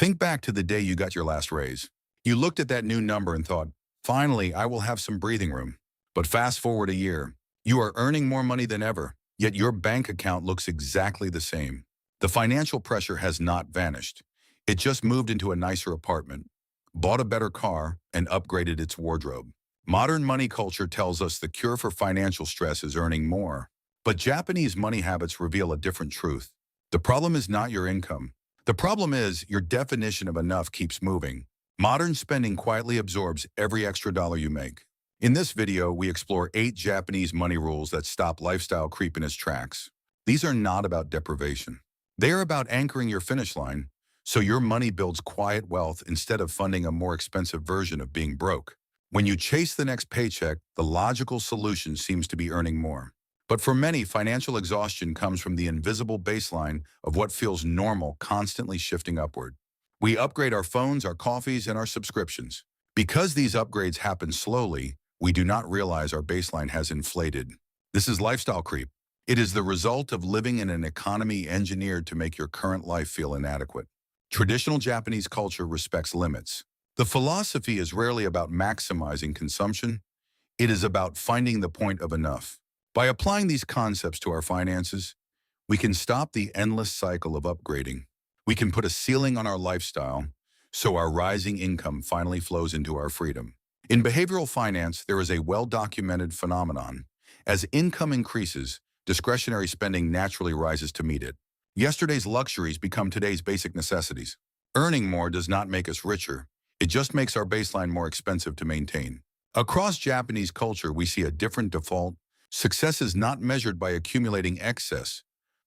Think back to the day you got your last raise. You looked at that new number and thought, finally, I will have some breathing room. But fast forward a year, you are earning more money than ever, yet your bank account looks exactly the same. The financial pressure has not vanished. It just moved into a nicer apartment, bought a better car, and upgraded its wardrobe. Modern money culture tells us the cure for financial stress is earning more. But Japanese money habits reveal a different truth. The problem is not your income. The problem is your definition of enough keeps moving. Modern spending quietly absorbs every extra dollar you make. In this video, we explore 8 Japanese money rules that stop lifestyle creep in its tracks. These are not about deprivation. They are about anchoring your finish line so your money builds quiet wealth instead of funding a more expensive version of being broke. When you chase the next paycheck, the logical solution seems to be earning more. But for many, financial exhaustion comes from the invisible baseline of what feels normal constantly shifting upward. We upgrade our phones, our coffees, and our subscriptions. Because these upgrades happen slowly, we do not realize our baseline has inflated. This is lifestyle creep. It is the result of living in an economy engineered to make your current life feel inadequate. Traditional Japanese culture respects limits. The philosophy is rarely about maximizing consumption. It is about finding the point of enough. By applying these concepts to our finances, we can stop the endless cycle of upgrading. We can put a ceiling on our lifestyle so our rising income finally flows into our freedom. In behavioral finance, there is a well-documented phenomenon. As income increases, discretionary spending naturally rises to meet it. Yesterday's luxuries become today's basic necessities. Earning more does not make us richer. It just makes our baseline more expensive to maintain. Across Japanese culture, we see a different default. Success is not measured by accumulating excess,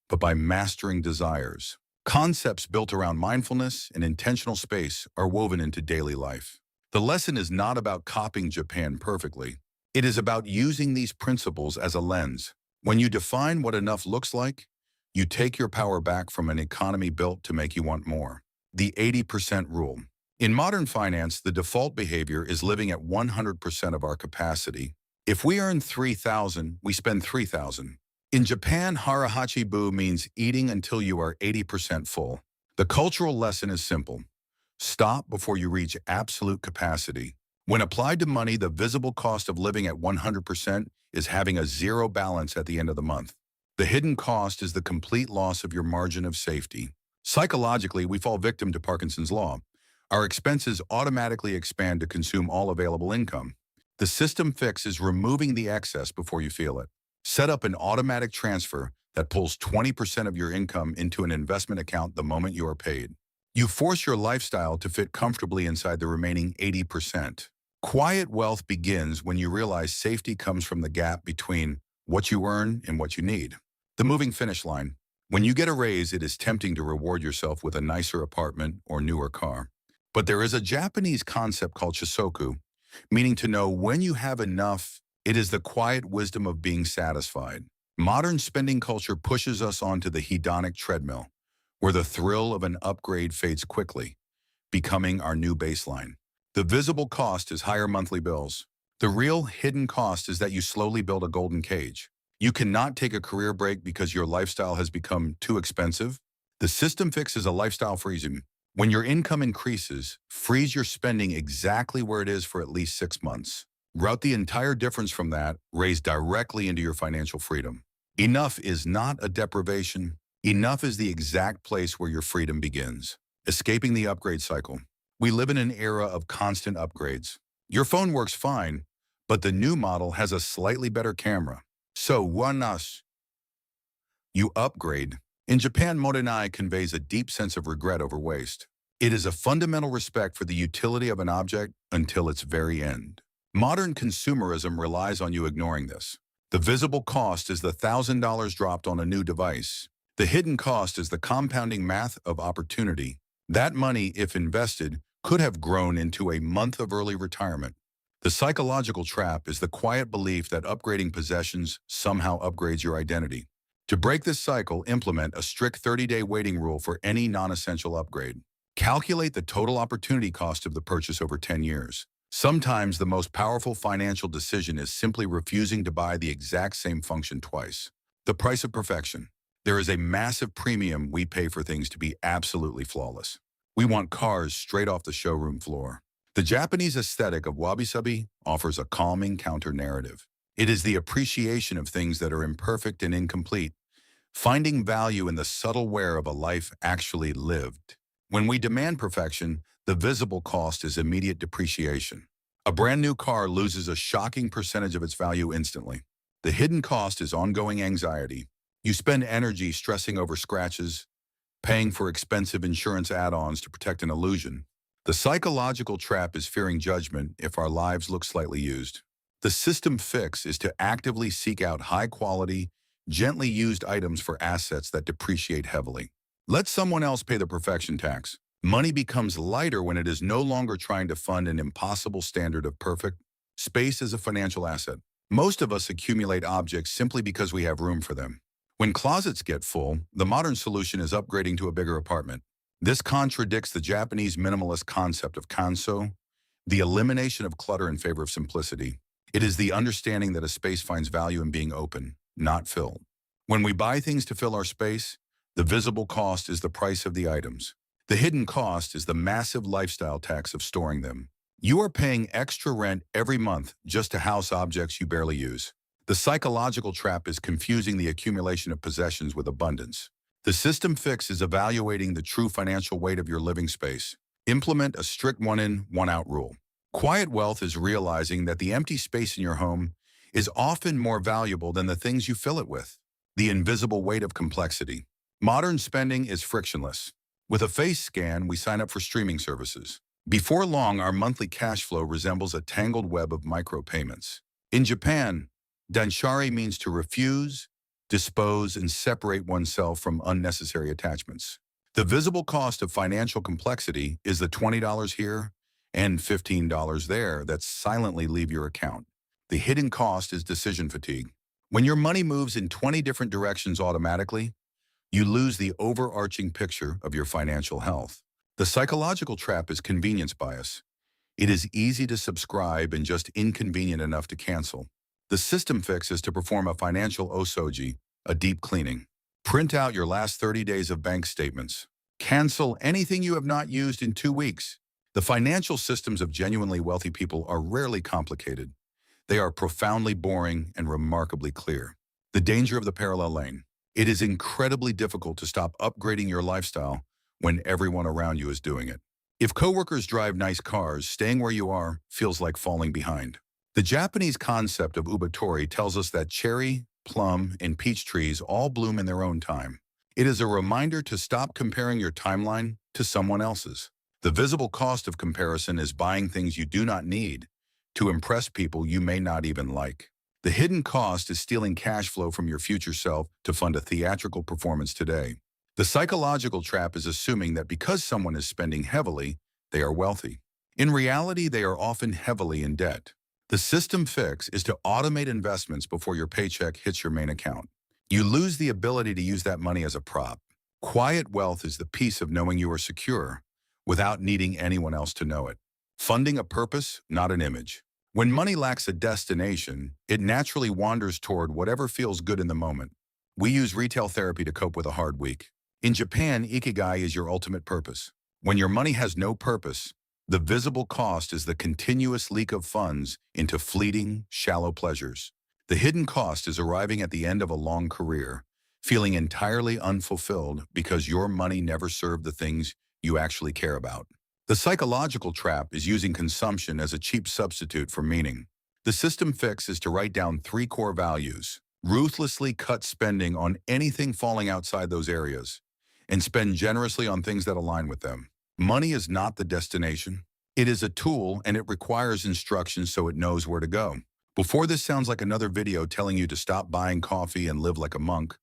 but by mastering desires. Concepts built around mindfulness and intentional space are woven into daily life. The lesson is not about copying Japan perfectly. It is about using these principles as a lens. When you define what enough looks like, you take your power back from an economy built to make you want more. The 80% rule. In modern finance, the default behavior is living at 100% of our capacity. If we earn 3,000, we spend 3,000. In Japan, Hara Hachi Bu means eating until you are 80% full. The cultural lesson is simple. Stop before you reach absolute capacity. When applied to money, the visible cost of living at 100% is having a zero balance at the end of the month. The hidden cost is the complete loss of your margin of safety. Psychologically, we fall victim to Parkinson's law. Our expenses automatically expand to consume all available income. The system fix is removing the excess before you feel it. Set up an automatic transfer that pulls 20% of your income into an investment account the moment you are paid. You force your lifestyle to fit comfortably inside the remaining 80%. Quiet wealth begins when you realize safety comes from the gap between what you earn and what you need. The moving finish line. When you get a raise, it is tempting to reward yourself with a nicer apartment or newer car. But there is a Japanese concept called shisoku, meaning to know when you have enough. It is the quiet wisdom of being satisfied. Modern spending culture pushes us onto the hedonic treadmill, where the thrill of an upgrade fades quickly, becoming our new baseline. The visible cost is higher monthly bills. The real hidden cost is that you slowly build a golden cage. You cannot take a career break because your lifestyle has become too expensive. The system fix is a lifestyle freezing. When your income increases, freeze your spending exactly where it is for at least 6 months. Route the entire difference from that, raise directly into your financial freedom. Enough is not a deprivation. Enough is the exact place where your freedom begins. Escaping the upgrade cycle. We live in an era of constant upgrades. Your phone works fine, but the new model has a slightly better camera. So, once you upgrade. In Japan, modanai conveys a deep sense of regret over waste. It is a fundamental respect for the utility of an object until its very end. Modern consumerism relies on you ignoring this. The visible cost is the $1,000 dropped on a new device. The hidden cost is the compounding math of opportunity. That money, if invested, could have grown into a month of early retirement. The psychological trap is the quiet belief that upgrading possessions somehow upgrades your identity. To break this cycle, implement a strict 30-day waiting rule for any non-essential upgrade. Calculate the total opportunity cost of the purchase over 10 years. Sometimes the most powerful financial decision is simply refusing to buy the exact same function twice. The price of perfection. There is a massive premium we pay for things to be absolutely flawless. We want cars straight off the showroom floor. The Japanese aesthetic of wabi-sabi offers a calming counter-narrative. It is the appreciation of things that are imperfect and incomplete, finding value in the subtle wear of a life actually lived. When we demand perfection, the visible cost is immediate depreciation. A brand new car loses a shocking percentage of its value instantly. The hidden cost is ongoing anxiety. You spend energy stressing over scratches, paying for expensive insurance add-ons to protect an illusion. The psychological trap is fearing judgment if our lives look slightly used. The system fix is to actively seek out high-quality, gently used items for assets that depreciate heavily. Let someone else pay the perfection tax. Money becomes lighter when it is no longer trying to fund an impossible standard of perfect. Space is a financial asset. Most of us accumulate objects simply because we have room for them. When closets get full, the modern solution is upgrading to a bigger apartment. This contradicts the Japanese minimalist concept of Kanso, the elimination of clutter in favor of simplicity. It is the understanding that a space finds value in being open, not filled. When we buy things to fill our space, the visible cost is the price of the items. The hidden cost is the massive lifestyle tax of storing them. You are paying extra rent every month just to house objects you barely use. The psychological trap is confusing the accumulation of possessions with abundance. The system fix is evaluating the true financial weight of your living space. Implement a strict one-in, one-out rule. Quiet wealth is realizing that the empty space in your home is often more valuable than the things you fill it with. The invisible weight of complexity. Modern spending is frictionless. With a face scan, we sign up for streaming services. Before long, our monthly cash flow resembles a tangled web of micropayments. In Japan, danshari means to refuse, dispose, and separate oneself from unnecessary attachments. The visible cost of financial complexity is the $20 here and $15 there that silently leave your account. The hidden cost is decision fatigue. When your money moves in 20 different directions automatically, you lose the overarching picture of your financial health. The psychological trap is convenience bias. It is easy to subscribe and just inconvenient enough to cancel. The system fix is to perform a financial osoji, a deep cleaning. Print out your last 30 days of bank statements. Cancel anything you have not used in 2 weeks. The financial systems of genuinely wealthy people are rarely complicated. They are profoundly boring and remarkably clear. The danger of the parallel lane. It is incredibly difficult to stop upgrading your lifestyle when everyone around you is doing it. If coworkers drive nice cars, staying where you are feels like falling behind. The Japanese concept of ubatori tells us that cherry, plum, and peach trees all bloom in their own time. It is a reminder to stop comparing your timeline to someone else's. The visible cost of comparison is buying things you do not need to impress people you may not even like. The hidden cost is stealing cash flow from your future self to fund a theatrical performance today. The psychological trap is assuming that because someone is spending heavily, they are wealthy. In reality, they are often heavily in debt. The system fix is to automate investments before your paycheck hits your main account. You lose the ability to use that money as a prop. Quiet wealth is the peace of knowing you are secure without needing anyone else to know it. Funding a purpose, not an image. When money lacks a destination, it naturally wanders toward whatever feels good in the moment. We use retail therapy to cope with a hard week. In Japan, ikigai is your ultimate purpose. When your money has no purpose, the visible cost is the continuous leak of funds into fleeting, shallow pleasures. The hidden cost is arriving at the end of a long career, feeling entirely unfulfilled because your money never served the things you actually care about. The psychological trap is using consumption as a cheap substitute for meaning. The system fix is to write down 3 core values, ruthlessly cut spending on anything falling outside those areas, and spend generously on things that align with them. Money is not the destination. It is a tool, and it requires instructions so it knows where to go. Before this sounds like another video telling you to stop buying coffee and live like a monk,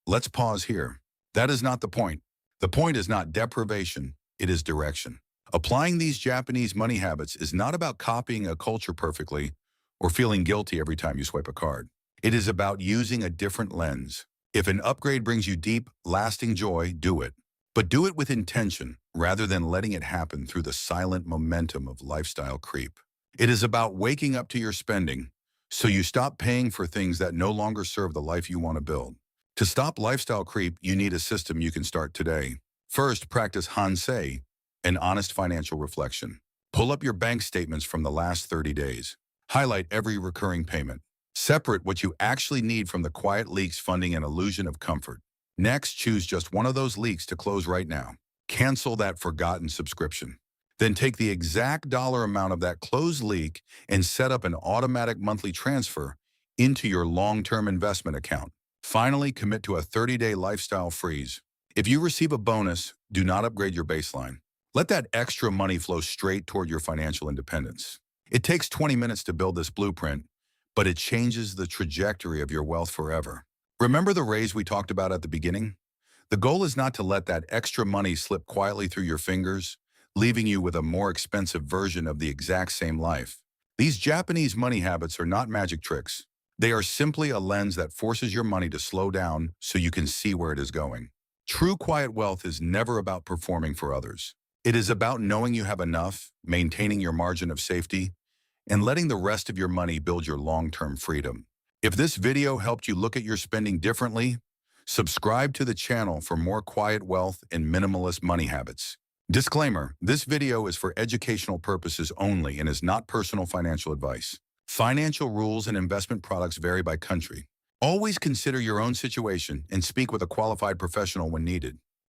let's pause here. That is not the point. The point is not deprivation, it is direction. Applying these Japanese money habits is not about copying a culture perfectly or feeling guilty every time you swipe a card. It is about using a different lens. If an upgrade brings you deep, lasting joy, do it. But do it with intention rather than letting it happen through the silent momentum of lifestyle creep. It is about waking up to your spending so you stop paying for things that no longer serve the life you want to build. To stop lifestyle creep, you need a system you can start today. First, practice Hansei, an honest financial reflection. Pull up your bank statements from the last 30 days. Highlight every recurring payment. Separate what you actually need from the quiet leaks funding an illusion of comfort. Next, choose just one of those leaks to close right now. Cancel that forgotten subscription. Then take the exact dollar amount of that closed leak and set up an automatic monthly transfer into your long-term investment account. Finally, commit to a 30-day lifestyle freeze. If you receive a bonus, do not upgrade your baseline. Let that extra money flow straight toward your financial independence. It takes 20 minutes to build this blueprint, but it changes the trajectory of your wealth forever. Remember the raise we talked about at the beginning? The goal is not to let that extra money slip quietly through your fingers, leaving you with a more expensive version of the exact same life. These Japanese money habits are not magic tricks. They are simply a lens that forces your money to slow down so you can see where it is going. True quiet wealth is never about performing for others. It is about knowing you have enough, maintaining your margin of safety, and letting the rest of your money build your long-term freedom. If this video helped you look at your spending differently, subscribe to the channel for more quiet wealth and minimalist money habits. Disclaimer, this video is for educational purposes only and is not personal financial advice. Financial rules and investment products vary by country. Always consider your own situation and speak with a qualified professional when needed.